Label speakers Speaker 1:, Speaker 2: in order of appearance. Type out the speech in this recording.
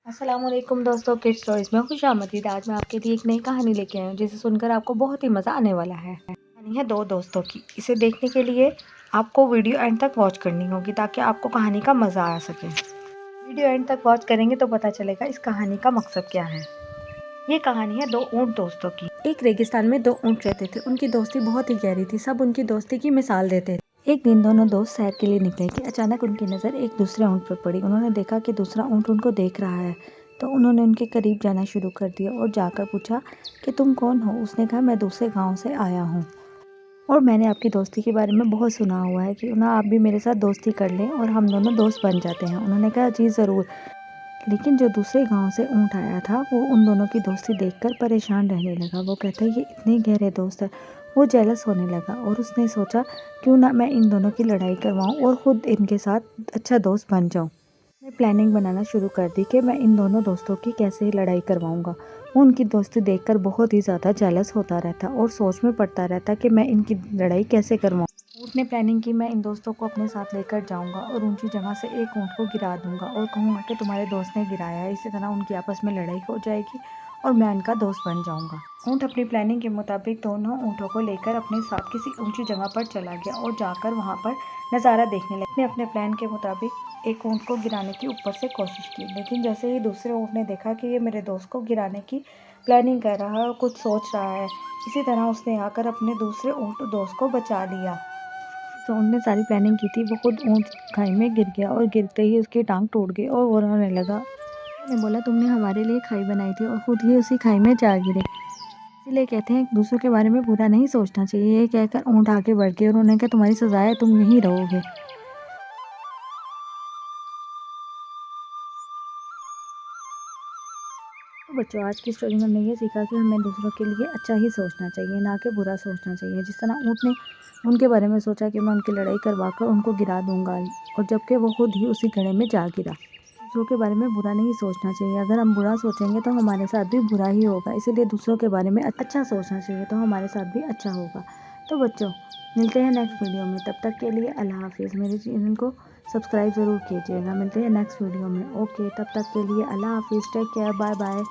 Speaker 1: अस्सलामुअलैकुम दोस्तों, kids stories में खुशामदीद। आज मैं आपके लिए एक नई कहानी लेके आई हूँ जिसे सुनकर आपको बहुत ही मज़ा आने वाला है। कहानी है दो दोस्तों की। इसे देखने के लिए आपको वीडियो एंड तक वॉच करनी होगी ताकि आपको कहानी का मज़ा आ सके। वीडियो एंड तक वॉच करेंगे तो पता चलेगा इस कहानी का मकसद क्या है। ये कहानी है दो ऊँट दोस्तों की। एक रेगिस्तान में दो ऊँट रहते थे। उनकी दोस्ती बहुत ही गहरी थी। सब उनकी दोस्ती की मिसाल देते थे। एक दिन दोनों दोस्त सैर के लिए निकले कि अचानक उनकी नज़र एक दूसरे ऊँट पर पड़ी। उन्होंने देखा कि दूसरा ऊँट उनको देख रहा है, तो उन्होंने उनके करीब जाना शुरू कर दिया और जाकर पूछा कि तुम कौन हो। उसने कहा, मैं दूसरे गांव से आया हूँ और मैंने आपकी दोस्ती के बारे में बहुत सुना हुआ है कि ना आप भी मेरे साथ दोस्ती कर लें और हम दोनों दोस्त बन जाते हैं। उन्होंने कहा, जी ज़रूर। लेकिन जो दूसरे गांव से ऊँट आया था वो उन दोनों की दोस्ती देखकर परेशान रहने लगा। वो कहता है, ये इतने गहरे दोस्त हैं। वो जेलस होने लगा और उसने सोचा, क्यों ना मैं इन दोनों की लड़ाई करवाऊं और ख़ुद इनके साथ अच्छा दोस्त बन जाऊं। मैं प्लानिंग बनाना शुरू कर दी कि मैं इन दोनों दोस्तों की कैसे लड़ाई करवाऊंगा। वो उनकी दोस्ती देखकर बहुत ही ज़्यादा जेलस होता रहता और सोच में पड़ता रहता कि मैं इनकी लड़ाई कैसे करवाऊँ। ऊँट ने प्लानिंग की, मैं इन दोस्तों को अपने साथ लेकर जाऊंगा और ऊंची जगह से एक ऊँट को गिरा दूंगा और कहूँगा कि तुम्हारे दोस्त ने गिराया है। इसी तरह उनकी आपस में लड़ाई हो जाएगी और मैं उनका दोस्त बन जाऊंगा। ऊँट अपनी प्लानिंग के मुताबिक दोनों ऊँटों को लेकर अपने साथ किसी ऊंची जगह पर चला गया और जाकर वहाँ पर नज़ारा देखने लगा। अपने प्लान के मुताबिक एक ऊँट को गिराने की ऊपर से कोशिश की, लेकिन जैसे ही दूसरे ऊँट ने देखा कि ये मेरे दोस्त को गिराने की प्लानिंग कर रहा है और कुछ सोच रहा है, इसी तरह उसने आकर अपने दूसरे ऊँट दोस्त को बचा लिया। तो ऊँट ने सारी प्लानिंग की थी, वो खुद ऊँट खाई में गिर गया और गिरते ही उसकी टांग टूट गई और वो रोने लगा। उसने बोला, तुमने हमारे लिए खाई बनाई थी और खुद ही उसी खाई में जा गिरे। इसीलिए कहते हैं दूसरों के बारे में बुरा नहीं सोचना चाहिए। ये कहकर ऊँट आगे बढ़ गए और उन्होंने कहा, तुम्हारी सजा है, तुम यहीं रहोगे। तो बच्चों, आज की स्टोरी में हमने ये सीखा कि हमें दूसरों के लिए अच्छा ही सोचना चाहिए, ना कि बुरा सोचना चाहिए। जिस तरह ऊँट ने उनके बारे में सोचा कि मैं उनकी लड़ाई करवा कर उनको गिरा दूंगा, और जबकि वो खुद ही उसी गड्ढे में जा गिरा। दूसरों के बारे में बुरा नहीं सोचना चाहिए। अगर हम बुरा सोचेंगे तो हमारे साथ भी बुरा ही होगा। इसीलिए दूसरों के बारे में अच्छा सोचना चाहिए, तो हमारे साथ भी अच्छा होगा। तो बच्चों, मिलते हैं नेक्स्ट वीडियो में। तब तक के लिए अल्लाह हाफिज़। मेरे चैनल को सब्सक्राइब ज़रूर कीजिएगा। मिलते हैं नेक्स्ट वीडियो में। ओके, तब तक के लिए अल्लाह हाफिज़। Take care, bye bye.